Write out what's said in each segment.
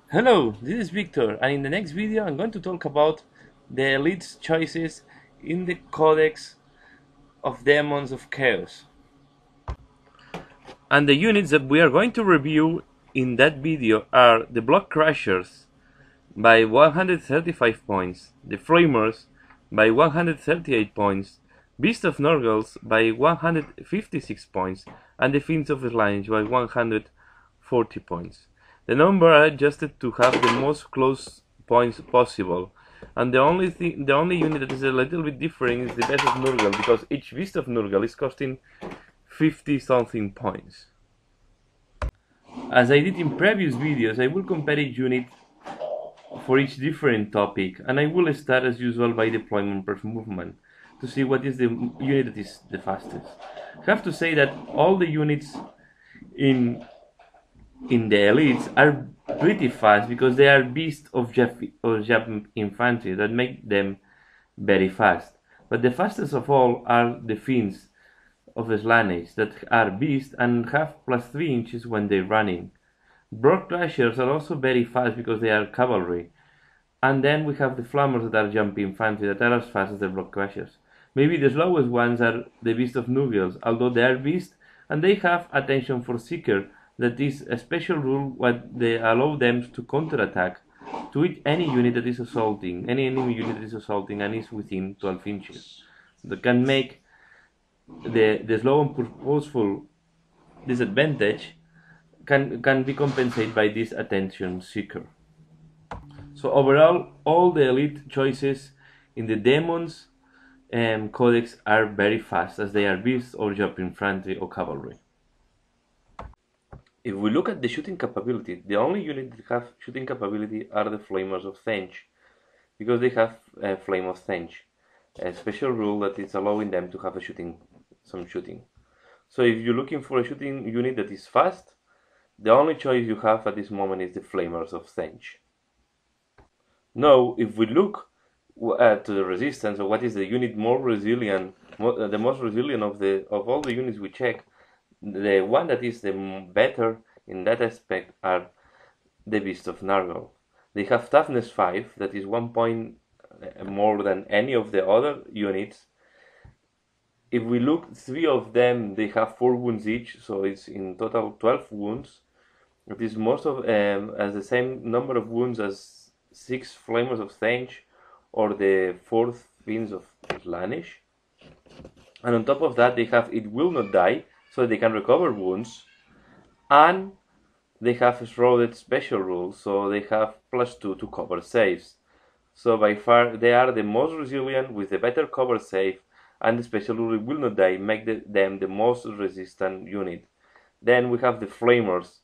Hello, this is Victor, and in the next video I'm going to talk about the elite's choices in the Codex of Daemons of Chaos. And the units that we are going to review in that video are the Block Crashers by 135 points, the Framers by 138 points, Beast of Norgels by 156 points, and the Fiends of Slaanesh by 140 points. The number are adjusted to have the most close points possible, and the only unit that is a little bit different is the Beast of Nurgle, because each Beast of Nurgle is costing 50 something points. As I did in previous videos, I will compare each unit for each different topic, and I will start as usual by deployment per movement to see what is the unit that is the fastest. I have to say that all the units in the elites are pretty fast because they are beasts of Jap infantry that make them very fast. But the fastest of all are the Fiends of Slaanesh that are beasts and have +3 inches when they're running. Block Crashers are also very fast because they are cavalry. And then we have the Flammers that are jumpy infantry that are as fast as the Block Crashers. Maybe the slowest ones are the Beast of Nugels, although they are beasts and they have attention for Seeker, that is a special rule what they allow them to counterattack to hit any unit that is assaulting, any enemy unit that is assaulting and is within 12 inches. That can make the slow and purposeful disadvantage can be compensated by this attention seeker. So overall, all the elite choices in the Demons Codex are very fast, as they are beasts or jump infantry or cavalry. If we look at the shooting capability, the only unit that have shooting capability are the Flamers of Thench, because they have Flame of Thench, a special rule that is allowing them to have some shooting. So if you're looking for a shooting unit that is fast, the only choice you have at this moment is the Flamers of Thench. Now, if we look to the resistance, or what is the unit more resilient, the most resilient of all the units we check, the one that is the better in that aspect are the Beast of Nargol. They have toughness 5, that is 1 point more than any of the other units. If we look, 3 of them, they have 4 wounds each, so it's in total 12 wounds. It is most of as the same number of wounds as 6 Flamers of Thench or the 4th Fiends of Slaanesh. And on top of that, they have It Will Not Die, so they can recover wounds, and they have shrouded special rules, so they have +2 to cover saves. So by far they are the most resilient with the better cover save, and the special rule Will Not Die make them the most resistant unit. Then we have the Flamers,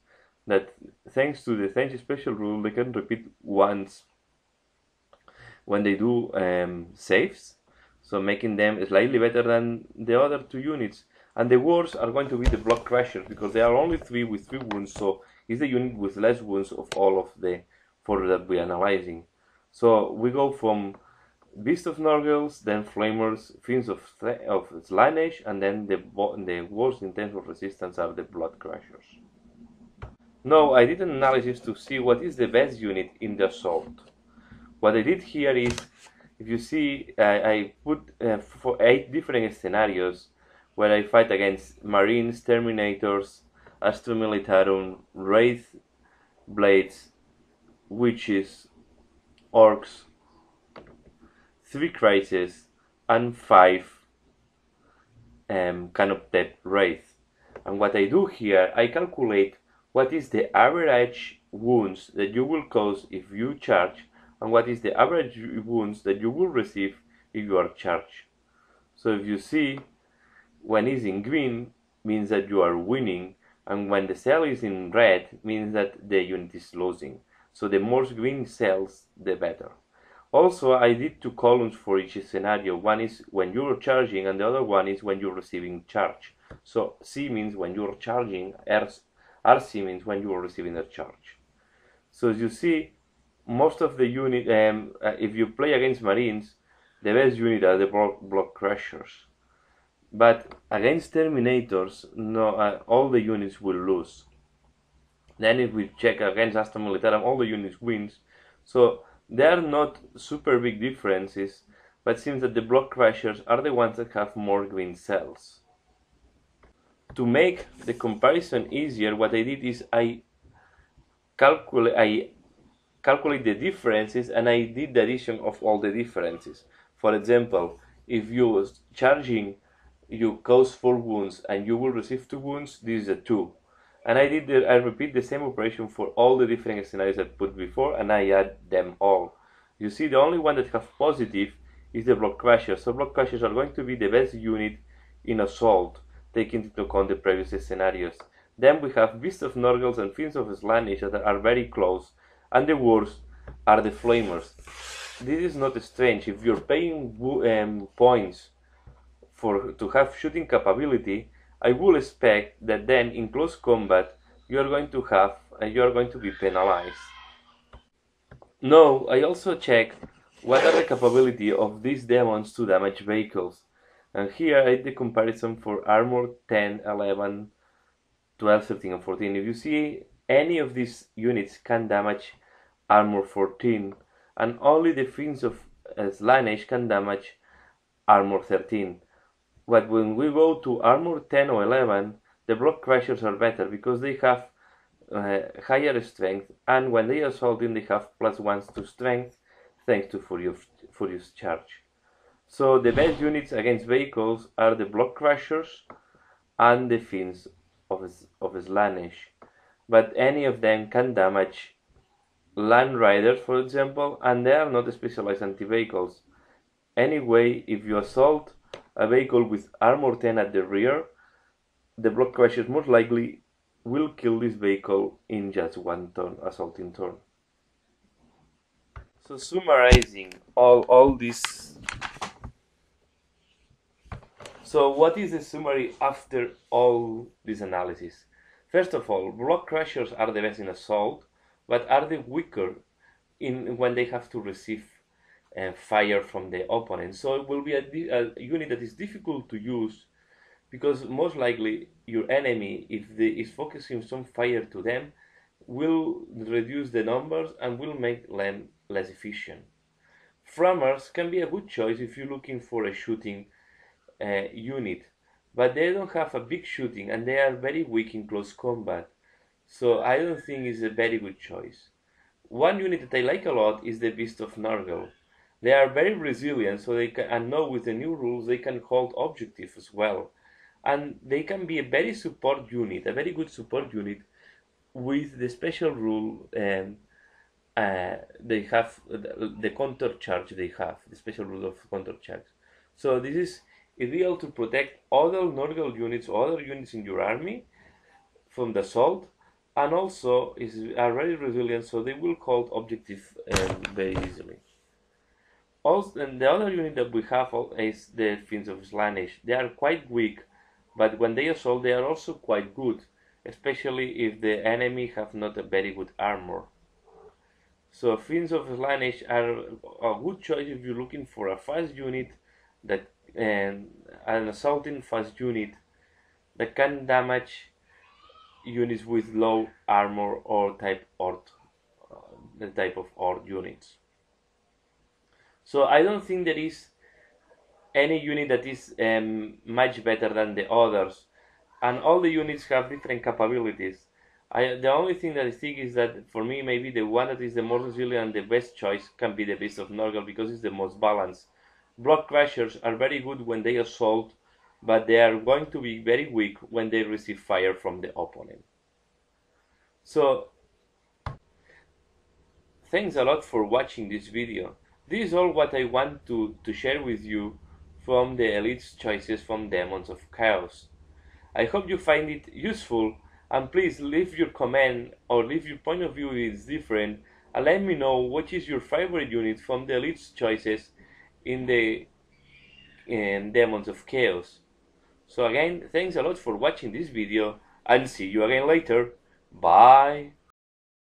that thanks to the Thench special rule they can repeat once when they do saves, so making them slightly better than the other 2 units. And the worst are going to be the Block Crashers, because they are only 3 with 3 wounds, so it's the unit with less wounds of all of the 4 that we're analyzing. So we go from Beast of Norgels, then Flamers, Fiends of Slaanesh, and then the worst in terms of resistance are the Blood Crashers. Now I did an analysis to see what is the best unit in the assault. What I did here is, if you see, I put for 8 different scenarios where I fight against Marines, Terminators, Astra Militarum, Wraith Blades, Witches, Orcs, 3 Crises, and 5 Canoptep Wraith. And what I do here, I calculate what is the average wounds that you will cause if you charge, and what is the average wounds that you will receive if you are charged. So if you see, when it's in green means that you are winning, and when the cell is in red means that the unit is losing. So the more green cells, the better. Also, I did 2 columns for each scenario. One is when you're charging, and the other one is when you're receiving charge. So C means when you're charging, RC means when you are receiving a charge. So as you see, most of the unit, if you play against Marines, the best unit are the Block Crashers. But against Terminators, no, all the units will lose. Then if we check against Asta Militarum, all the units wins. So there are not super big differences, but it seems that the block crashers are the ones that have more green cells. To make the comparison easier, what I did is I calculate the differences and I did the addition of all the differences. For example, if you charging you cause 4 wounds and you will receive 2 wounds, this is a 2. And I repeat the same operation for all the different scenarios I put before, and I add them all. You see, the only one that have positive is the block crashers. So block crashers are going to be the best unit in assault, taking into account the previous scenarios. Then we have Beasts of Norgels and Fiends of Slaanesh that are very close, and the worst are the Flamers. This is not strange. If you're paying points to have shooting capability, I will expect that then in close combat you are going to be penalized. Now I also checked what are the capability of these demons to damage vehicles, and here I did the comparison for armor 10, 11, 12, 13 and 14. If you see, any of these units can damage armor 14, and only the Fiends of Slaanesh can damage armor 13. But when we go to armor 10 or 11, the block crashers are better because they have higher strength, and when they are assaulting they have +1 to strength thanks to Furious Charge. So the best units against vehicles are the block crashers and the Fiends of Slaanesh, but any of them can damage land riders, for example, and they are not specialized anti-vehicles. Anyway, if you assault a vehicle with armor 10 at the rear, the block crashers most likely will kill this vehicle in just 1 turn, assaulting turn. So summarizing all this. So what is the summary after all this analysis? First of all, block crashers are the best in assault, but are the weaker when they have to receive fire from the opponent. So it will be a unit that is difficult to use because most likely your enemy, if is focusing some fire to them, will reduce the numbers and will make them less efficient. Framers can be a good choice if you're looking for a shooting unit, but they don't have a big shooting and they are very weak in close combat. So I don't think it's a very good choice. One unit that I like a lot is the Beast of Norgel. They are very resilient, so they can, and now with the new rules they can hold objectives as well, and they can be a very support unit, a very good support unit with the special rule. They have the counter charge. They have the special rule of counter charge. So this is ideal to protect other Norgel units or other units in your army from the assault, and also are very resilient, so they will hold objective very easily. Also, and the other unit that we have is the Fiends of Slaanesh. They are quite weak, but when they assault, they are also quite good, especially if the enemy have not a very good armor. So Fiends of Slaanesh are a good choice if you're looking for a fast unit that an assaulting fast unit that can damage units with low armor or the type of Ord units. So I don't think there is any unit that is much better than the others, and all the units have different capabilities. The only thing that I think is that for me maybe the one that is the most resilient and the best choice can be the Beast of Norgel because it's the most balanced. Block crashers are very good when they assault, but they are going to be very weak when they receive fire from the opponent. So thanks a lot for watching this video. This is all what I want to share with you from the Elite's choices from Daemons of Chaos. I hope you find it useful, and please leave your comment or leave your point of view if it's different, and let me know what is your favorite unit from the Elite's choices in the Daemons of Chaos. So again, thanks a lot for watching this video, and see you again later. Bye!